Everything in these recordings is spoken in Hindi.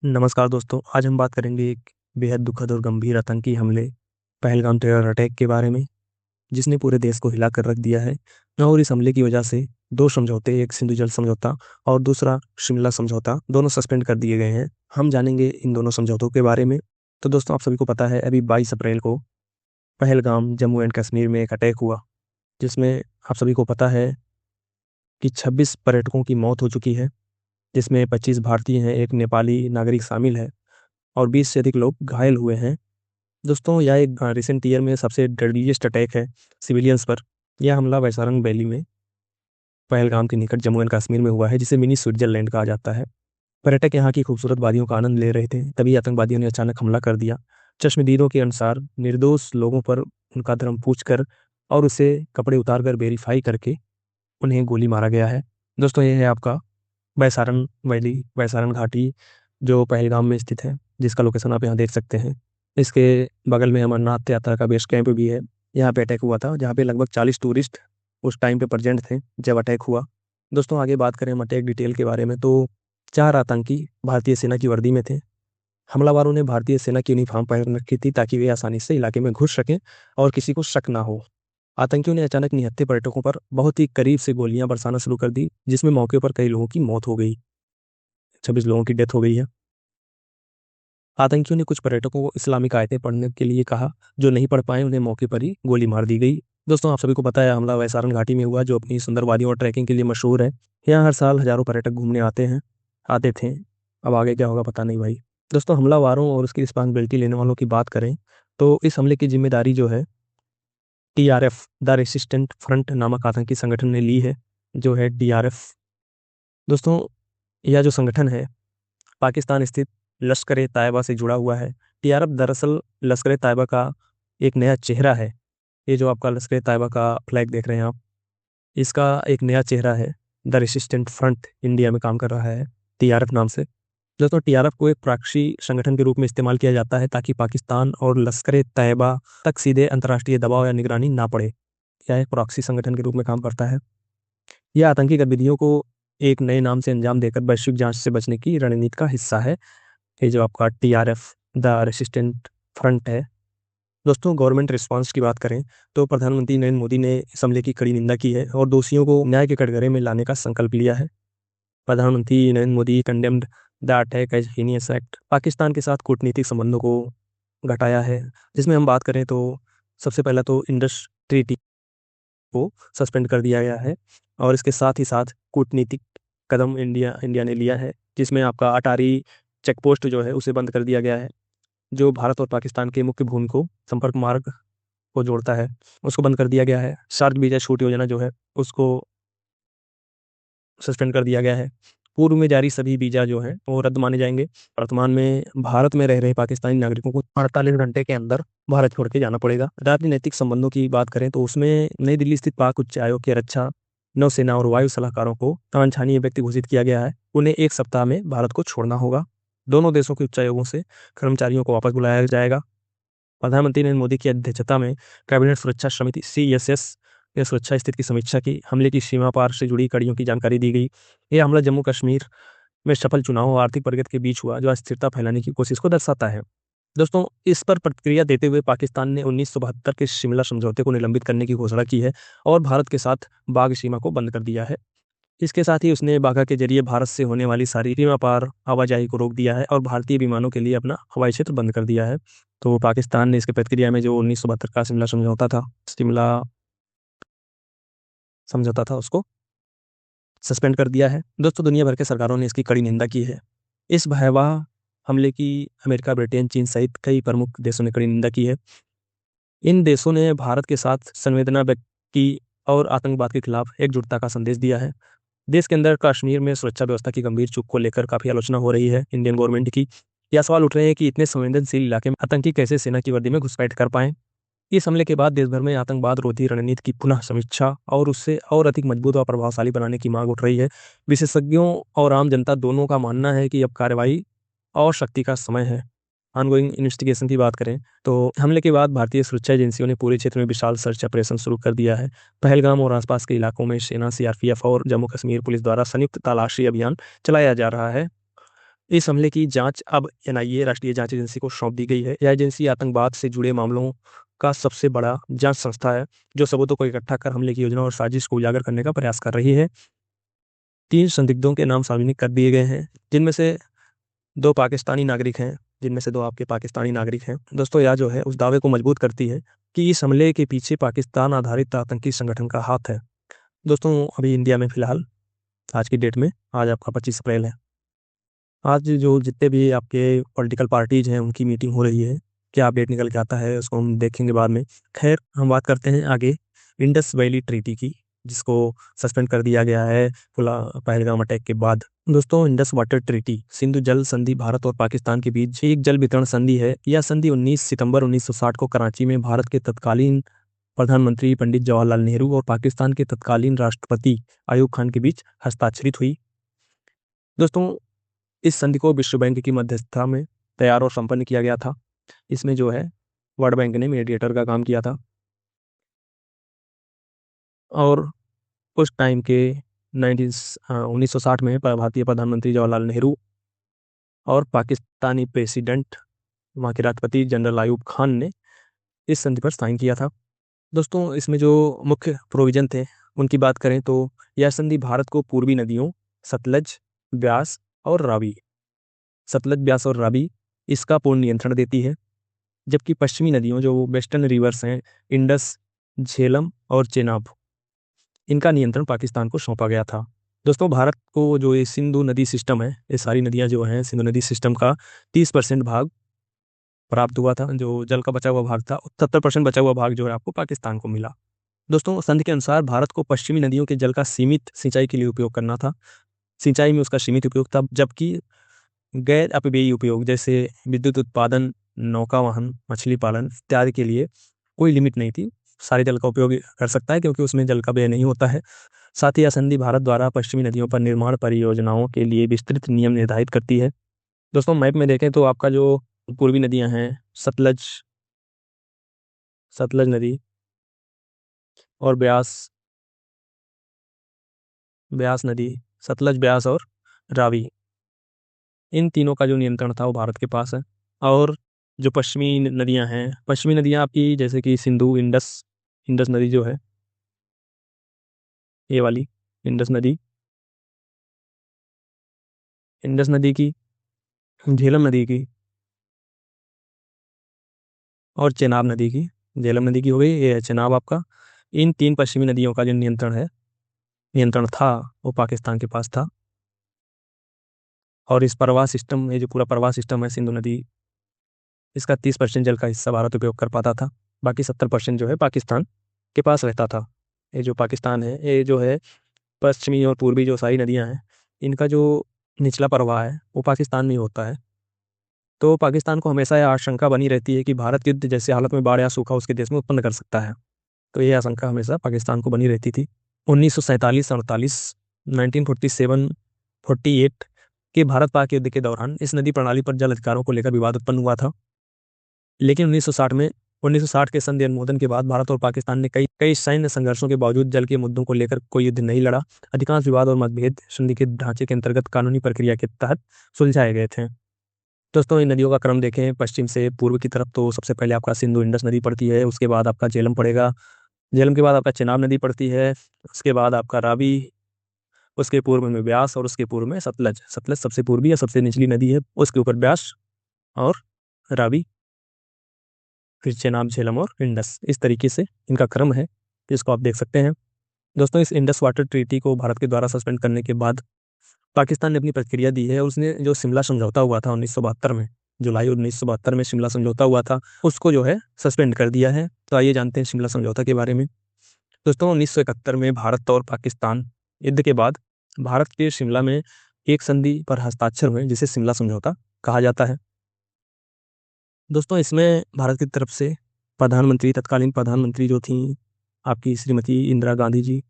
नमस्कार दोस्तों, आज हम बात करेंगे एक बेहद दुखद और गंभीर आतंकी हमले पहलगाम टेरर अटैक के बारे में, जिसने पूरे देश को हिला कर रख दिया है। और इस हमले की वजह से दो समझौते, एक सिंधु जल समझौता और दूसरा शिमला समझौता, दोनों सस्पेंड कर दिए गए हैं। हम जानेंगे इन दोनों समझौतों के बारे में। तो दोस्तों, आप सभी को पता है अभी 22 अप्रैल को पहलगाम जम्मू एंड कश्मीर में एक अटैक हुआ, जिसमें आप सभी को पता है कि 26 पर्यटकों की मौत हो चुकी है, जिसमें 25 भारतीय हैं, एक नेपाली नागरिक शामिल है और 20 से अधिक लोग घायल हुए हैं। दोस्तों, यह एक रिसेंट ईयर में सबसे डेडलीस्ट अटैक है सिविलियंस पर। यह हमला वैसारंग वैली में पहलगाम के निकट जम्मू एंड कश्मीर में हुआ है, जिसे मिनी स्विट्जरलैंड कहा जाता है। पर्यटक यहाँ की खूबसूरत वादियों का आनंद ले रहे थे, तभी आतंकवादियों ने अचानक हमला कर दिया। चश्मदीदों के अनुसार निर्दोष लोगों पर उनका धर्म पूछकर और उसे कपड़े उतारकर वेरीफाई करके उन्हें गोली मारा गया है। दोस्तों, यह है आपका वैसारन वैली, वैसारन घाटी, जो पहलगाम में स्थित है, जिसका लोकेशन आप यहाँ देख सकते हैं। इसके बगल में अमरनाथ यात्रा का बेस कैंप भी है। यहाँ पे अटैक हुआ था, जहाँ पे लगभग 40 टूरिस्ट उस टाइम पे प्रेजेंट थे जब अटैक हुआ। दोस्तों, आगे बात करें हम अटैक डिटेल के बारे में, तो 4 आतंकी भारतीय सेना की वर्दी में थे। हमलावरों ने भारतीय सेना की यूनिफॉर्म पहन रखी थी ताकि वे आसानी से इलाके में घुस सकें और किसी को शक ना हो। आतंकियों ने अचानक निहत्थे पर्यटकों पर बहुत ही करीब से गोलियां बरसाना शुरू कर दी, जिसमें मौके पर कई लोगों की मौत हो गई। 26 लोगों की डेथ हो गई है। आतंकियों ने कुछ पर्यटकों को इस्लामिक आयतें पढ़ने के लिए कहा, जो नहीं पढ़ पाए उन्हें मौके पर ही गोली मार दी गई। दोस्तों, आप सभी को पता है हमला वैसारन घाटी में हुआ, जो अपनी सुंदर वादियों और ट्रैकिंग के लिए मशहूर है। यहाँ हर साल हजारों पर्यटक घूमने आते थे। अब आगे क्या होगा पता नहीं भाई। दोस्तों, हमलावारों और उसकी रिस्पॉन्सिबिलिटी लेने वालों की बात करें तो इस हमले की जिम्मेदारी जो है टीआरएफ, द रेसिस्टेंट फ्रंट नामक आतंकी संगठन ने ली है, जो है डीआरएफ। दोस्तों, यह जो संगठन है पाकिस्तान स्थित लश्कर ए तैयबा से जुड़ा हुआ है। टीआरएफ दरअसल लश्कर ए तैयबा का एक नया चेहरा है। ये जो आपका लश्कर ए तैयबा का फ्लैग देख रहे हैं आप, इसका एक नया चेहरा है। द रेसिस्टेंट फ्रंट इंडिया में काम कर रहा है टीआरएफ नाम से। दोस्तों, टीआरएफ को एक प्रॉक्सी संगठन के रूप में इस्तेमाल किया जाता है ताकि पाकिस्तान और लश्कर ए तैयबा तक सीधे अंतर्राष्ट्रीय दबाव या निगरानी ना पड़े। यह एक प्रॉक्सी संगठन के रूप में काम करता है। यह आतंकी गतिविधियों को एक नए नाम से अंजाम देकर वैश्विक जांच से बचने की रणनीति का हिस्सा है। ये जो आपका टीआरएफ द रेसिस्टेंट फ्रंट है। दोस्तों, गवर्नमेंट रिस्पांस की बात करें तो प्रधानमंत्री नरेंद्र मोदी ने इस हमले की कड़ी निंदा की है और दोषियों को न्याय के कटघरे में लाने का संकल्प लिया है। प्रधानमंत्री Narendra Modi condemned the attack as heinous act. Pakistan के साथ कूटनीतिक संबंधों को घटाया है, जिसमें हम बात करें तो सबसे पहला तो इंडस ट्रीटी को सस्पेंड कर दिया गया है और इसके साथ ही साथ कूटनीतिक कदम इंडिया ने लिया है, जिसमें आपका अटारी चेक पोस्ट जो है उसे बंद कर दिया गया है, जो भारत और पाकिस्तान के मुख्य भूमि को संपर्क मार्ग को जोड़ता है, उसको बंद कर दिया गया है। शार्क वीजा छूट योजना जो है उसको सस्पेंड कर दिया गया है। पूर्व में जारी सभी वीजा जो हैं वो रद्द माने जाएंगे। वर्तमान में भारत में रह रहे पाकिस्तानी नागरिकों को 48 घंटे के अंदर भारत छोड़ के जाना पड़ेगा। राजनीतिक संबंधों की बात करें तो उसमें नई दिल्ली स्थित पाक उच्च आयोग के रक्षा, नौसेना और वायु सलाहकारों को अवांछनीय व्यक्ति घोषित किया गया है। उन्हें 1 सप्ताह में भारत को छोड़ना होगा। दोनों देशों के उच्चायोगों से कर्मचारियों को वापस बुलाया जाएगा। प्रधानमंत्री नरेंद्र मोदी की अध्यक्षता में कैबिनेट सुरक्षा समिति CSS ने सुरक्षा स्थिति की समीक्षा की। हमले की सीमा पार से जुड़ी कड़ियों की जानकारी दी गई। यह हमला जम्मू कश्मीर में सफल चुनाव और आर्थिक प्रगति के बीच हुआ, जो अस्थिरता फैलाने की कोशिश को दर्शाता है। दोस्तों, इस पर प्रतिक्रिया देते हुए पाकिस्तान ने 1972 के शिमला समझौते को निलंबित करने की घोषणा की है और भारत के साथ बाघ सीमा को बंद कर दिया है। इसके साथ ही उसने बाघा के जरिए भारत से होने वाली सारी सीमा पार आवाजाही को रोक दिया है और भारतीय विमानों के लिए अपना हवाई क्षेत्र बंद कर दिया है। तो पाकिस्तान ने इसके प्रतिक्रिया में जो 1972 का शिमला समझौता था उसको सस्पेंड कर दिया है। दोस्तों, दुनिया भर के सरकारों ने इसकी कड़ी निंदा की है। इस भयावह हमले की अमेरिका, ब्रिटेन, चीन सहित कई प्रमुख देशों ने कड़ी निंदा की है। इन देशों ने भारत के साथ संवेदना व्यक्त की और आतंकवाद के खिलाफ एकजुटता का संदेश दिया है। देश के अंदर कश्मीर में सुरक्षा व्यवस्था की गंभीर चूक को लेकर काफी आलोचना हो रही है इंडियन गवर्नमेंट की। यह सवाल उठ रहे हैं कि इतने संवेदनशील इलाके में आतंकी कैसे सेना की वर्दी में घुसपैठ कर पाए। इस हमले के बाद देश भर में आतंकवाद रोधी रणनीति की पुनः समीक्षा और उससे और अधिक मजबूत और प्रभावशाली बनाने की मांग उठ रही है। विशेषज्ञों और आम जनता दोनों का मानना है कि अब कार्रवाई और शक्ति का समय है। ऑनगोइंग इन्वेस्टिगेशन की बात करें तो हमले के बाद भारतीय सुरक्षा एजेंसियों ने पूरे क्षेत्र में विशाल सर्च ऑपरेशन शुरू कर दिया है। पहलगाम और आसपास के इलाकों में सेना, CRPF और जम्मू कश्मीर पुलिस द्वारा संयुक्त तलाशी अभियान चलाया जा रहा है। इस हमले की जांच अब एनआईए राष्ट्रीय जांच एजेंसी को सौंप दी गई है। यह एजेंसी आतंकवाद से जुड़े मामलों का सबसे बड़ा जांच संस्था है, जो सबूतों को इकट्ठा कर हमले की योजना और साजिश को उजागर करने का प्रयास कर रही है। 3 संदिग्धों के नाम सार्वजनिक कर दिए गए हैं, जिनमें से 2 पाकिस्तानी नागरिक हैं, जिनमें से 2 आपके पाकिस्तानी नागरिक हैं। दोस्तों, यह जो है उस दावे को मजबूत करती है कि इस हमले के पीछे पाकिस्तान आधारित आतंकी संगठन का हाथ है। दोस्तों, अभी इंडिया में फिलहाल आज की डेट में, आज आपका 25 अप्रैल है, आज जो जितने भी आपके पॉलिटिकल पार्टीज हैं उनकी मीटिंग हो रही है। क्या अपडेट निकल के आता है उसको हम देखेंगे बाद में। खैर, हम बात करते हैं आगे इंडस वैली ट्रीटी की, जिसको सस्पेंड कर दिया गया है पहलगाम अटैक के बाद। दोस्तों, इंडस वाटर ट्रीटी सिंधु जल संधि भारत और पाकिस्तान के बीच एक जल वितरण संधि है। यह संधि 19 सितंबर 1960 को कराची में भारत के तत्कालीन प्रधानमंत्री पंडित जवाहरलाल नेहरू और पाकिस्तान के तत्कालीन राष्ट्रपति अयूब खान के बीच हस्ताक्षरित हुई। दोस्तों, इस संधि को विश्व बैंक की मध्यस्थता में तैयार और संपन्न किया गया था। इसमें जो है वर्ल्ड बैंक ने मीडिएटर का काम किया था, और उस टाइम के 1960 में भारतीय प्रधानमंत्री जवाहरलाल नेहरू और पाकिस्तानी प्रेसिडेंट, वहाँ के राष्ट्रपति जनरल अयूब खान ने इस संधि पर साइन किया था। दोस्तों, इसमें जो मुख्य प्रोविजन थे उनकी बात करें तो यह संधि भारत को पूर्वी नदियों सतलज, ब्यास और रावी इसका पूर्ण नियंत्रण देती है, जबकि पश्चिमी नदियों जो वेस्टर्न रिवर्स हैं, इंडस, झेलम और चेनाब, इनका नियंत्रण पाकिस्तान को सौंपा गया था। दोस्तों, भारत को जो ये सिंधु नदी सिस्टम है, ये सारी नदियां जो हैं सिंधु नदी सिस्टम का 30% भाग प्राप्त हुआ था। जो जल का बचा हुआ भाग था, 70% बचा हुआ भाग जो है आपको पाकिस्तान को मिला। दोस्तों, संधि के अनुसार भारत को पश्चिमी नदियों के जल का सीमित सिंचाई के लिए उपयोग करना था। सिंचाई में उसका सीमित उपयोग था, जबकि गैर अपव्ययी उपयोग जैसे विद्युत उत्पादन, नौका वाहन, मछली पालन इत्यादि के लिए कोई लिमिट नहीं थी। सारे जल का उपयोग कर सकता है, क्योंकि उसमें जल का व्यय नहीं होता है। साथ ही यह संधि भारत द्वारा पश्चिमी नदियों पर निर्माण परियोजनाओं के लिए विस्तृत नियम निर्धारित करती है। दोस्तों, मैप में देखें तो आपका जो पूर्वी नदियां हैं, सतलज नदी और ब्यास नदी, सतलज, ब्यास और रावी, इन तीनों का जो नियंत्रण था वो भारत के पास है। और जो पश्चिमी नदियां आपकी जैसे कि सिंधु, इंडस नदी जो है, ये वाली इंडस नदी की, झेलम नदी की और चेनाब नदी की। झेलम नदी की हो गई, ये है चेनाब आपका। इन 3 पश्चिमी नदियों का जो नियंत्रण था वो पाकिस्तान के पास था। और इस प्रवाह सिस्टम, ये जो पूरा प्रवाह सिस्टम है सिंधु नदी, इसका 30% जल का हिस्सा भारत उपयोग कर पाता था, बाकी 70% जो है पाकिस्तान के पास रहता था। ये जो पाकिस्तान है, ये जो है पश्चिमी और पूर्वी जो सारी नदियां हैं, इनका जो निचला प्रवाह है वो पाकिस्तान में ही होता है। तो पाकिस्तान को हमेशा यह आशंका बनी रहती है कि भारत युद्ध जैसे हालत में बाढ़ या सूखा उसके देश में उत्पन्न कर सकता है। तो यह आशंका हमेशा पाकिस्तान को बनी रहती थी। 1947-48, 1947, 48 के भारत पाक युद्ध के दौरान इस नदी प्रणाली पर जल अधिकारों को लेकर विवाद उत्पन्न हुआ था। लेकिन 1960 के संधि अनुमोदन के बाद भारत और पाकिस्तान ने कई सैन्य संघर्षों के बावजूद जल के मुद्दों को लेकर कोई युद्ध नहीं लड़ा। अधिकांश विवाद और मतभेद संधि के ढांचे के अंतर्गत कानूनी प्रक्रिया के तहत सुलझाए गए थे। दोस्तों, इन नदियों का क्रम देखें पश्चिम से पूर्व की तरफ, तो सबसे पहले आपका सिंधु इंडस नदी पड़ती है, उसके बाद आपका झेलम पड़ेगा, झेलम के बाद आपका चेनाब नदी पड़ती है, उसके बाद आपका रावी, उसके पूर्व में ब्यास और उसके पूर्व में सतलज सबसे पूर्वी या सबसे निचली नदी है, उसके ऊपर ब्यास और रावी, फिर चेनाब, झेलम और इंडस। इस तरीके से इनका क्रम है, जिसको आप देख सकते हैं। दोस्तों, इस इंडस वाटर ट्रीटी को भारत के द्वारा सस्पेंड करने के बाद पाकिस्तान ने अपनी प्रतिक्रिया दी है। उसने जो शिमला समझौता हुआ था 1972 में, जुलाई 1972 में शिमला समझौता हुआ था, उसको जो है सस्पेंड कर दिया है। तो आइए जानते हैं शिमला समझौता के बारे में। दोस्तों, 1971 में भारत और पाकिस्तान युद्ध के बाद भारत के शिमला में एक संधि पर हस्ताक्षर हुए, जिसे शिमला समझौता कहा जाता है। दोस्तों, इसमें भारत की तरफ से तत्कालीन प्रधानमंत्री जो थी आपकी श्रीमती इंदिरा गांधी जी,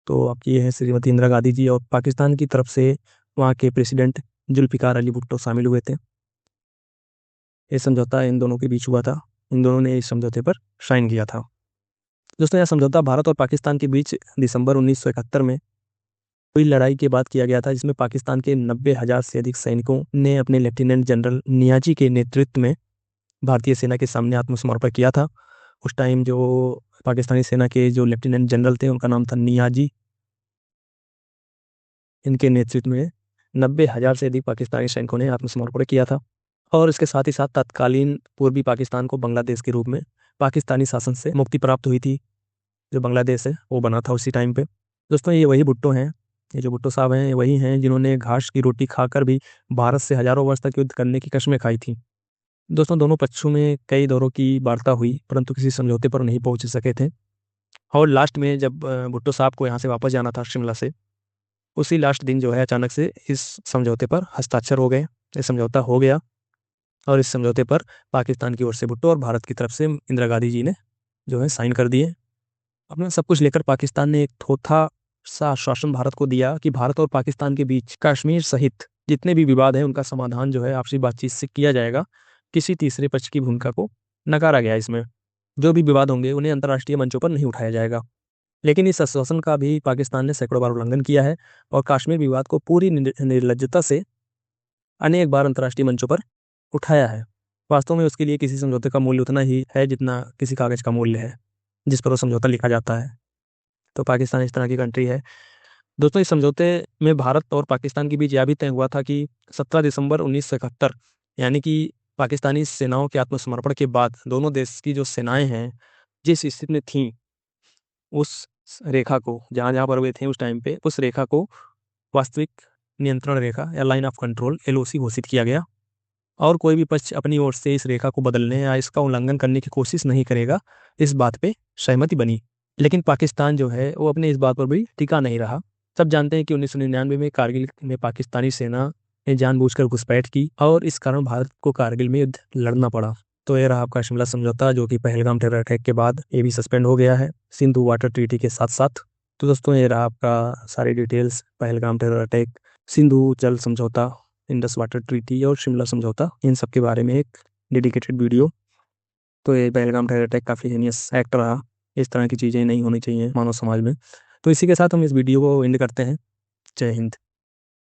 तो आपकी ये है श्रीमती इंदिरा गांधी जी, और पाकिस्तान की तरफ से वहाँ के प्रेसिडेंट जुल्फिकार अली भुट्टो शामिल हुए थे। ये समझौता इन दोनों के बीच हुआ था, इन दोनों ने इस समझौते पर साइन किया था। दोस्तों, यह समझौता भारत और पाकिस्तान के बीच दिसंबर 1971 में हुई लड़ाई के बाद किया गया था, जिसमें पाकिस्तान के 90,000 से अधिक सैनिकों ने अपने लेफ्टिनेंट जनरल नियाजी के नेतृत्व में भारतीय सेना के सामने आत्मसमर्पण किया था। उस टाइम जो पाकिस्तानी सेना के जो लेफ्टिनेंट जनरल थे उनका नाम था नियाजी। इनके नेतृत्व में 90,000 से अधिक पाकिस्तानी सैनिकों ने आत्मसमर्पण किया था। और इसके साथ ही साथ तत्कालीन पूर्वी पाकिस्तान को बांग्लादेश के रूप में पाकिस्तानी शासन से मुक्ति प्राप्त हुई थी। जो बांग्लादेश है वो बना था उसी टाइम पे। दोस्तों ये वही भुट्टो हैं, ये जो भुट्टो साहब हैं ये वही हैं जिन्होंने घास की रोटी खाकर भी भारत से हजारों वर्ष तक युद्ध करने की कस्में खाई थी। दोस्तों दोनों पक्षों में कई दौरों की वार्ता हुई, परंतु किसी समझौते पर नहीं पहुंच सके थे। और लास्ट में जब भुट्टो साहब को यहाँ से वापस जाना था शिमला से, उसी लास्ट दिन जो है अचानक से इस समझौते पर हस्ताक्षर हो गए। ये समझौता हो गया और इस समझौते पर पाकिस्तान की ओर से भुट्टो और भारत की तरफ से इंदिरा गांधी जी ने जो है साइन कर दिए। अपना सब कुछ लेकर पाकिस्तान ने एक थोथा सा आश्वासन भारत को दिया कि भारत और पाकिस्तान के बीच कश्मीर सहित जितने भी विवाद हैं उनका समाधान जो है आपसी बातचीत से किया जाएगा। किसी तीसरे पक्ष की भूमिका को नकारा गया। इसमें जो भी विवाद होंगे उन्हें अंतर्राष्ट्रीय मंचों पर नहीं उठाया जाएगा। लेकिन इस आश्वासन का भी पाकिस्तान ने सैकड़ों बार उल्लंघन किया है और कश्मीर विवाद को पूरी निर्लज्जता से अनेक बार अंतर्राष्ट्रीय मंचों पर उठाया है। वास्तव में उसके लिए किसी समझौते का मूल्य उतना ही है जितना किसी कागज का मूल्य है जिस पर वो समझौता लिखा जाता है। तो पाकिस्तान इस तरह की कंट्री है। दोस्तों इस समझौते में भारत और पाकिस्तान के बीच यह भी तय हुआ था कि 17 दिसंबर 1971 यानी कि पाकिस्तानी सेनाओं के आत्मसमर्पण के बाद दोनों देश की जो सेनाएं हैं जिस स्थिति में थीं, उस रेखा को जहाँ जहाँ पर वे थे उस टाइम पे उस रेखा को वास्तविक नियंत्रण रेखा या लाइन ऑफ कंट्रोल LOC घोषित किया गया और कोई भी पक्ष अपनी ओर से इस रेखा को बदलने या इसका उल्लंघन करने की कोशिश नहीं करेगा, इस बात पे सहमति बनी। लेकिन पाकिस्तान जो है वो अपने इस बात पर भी टिका नहीं रहा। सब जानते हैं कि 1999 में कारगिल में पाकिस्तानी सेना ने जानबूझकर घुसपैठ की और इस कारण भारत को कारगिल में युद्ध लड़ना पड़ा। तो ये रहा आपका शिमला समझौता, जो कि पहलगाम टेरर अटैक के बाद ये भी सस्पेंड हो गया है सिंधु वाटर ट्रीटी के साथ साथ। तो दोस्तों ये रहा आपका सारी details, Pahalgam terror attack, Sindhu जल समझौता, इंडस वाटर ट्रीटी और शिमला समझौता, इन सब के बारे में एक डेडिकेटेड वीडियो। तो ये पहलगाम टेरर अटैक काफ़ी जीनियस एक्ट रहा। इस तरह की चीज़ें नहीं होनी चाहिए मानव समाज में। तो इसी के साथ हम इस वीडियो को एंड करते हैं। जय हिंद।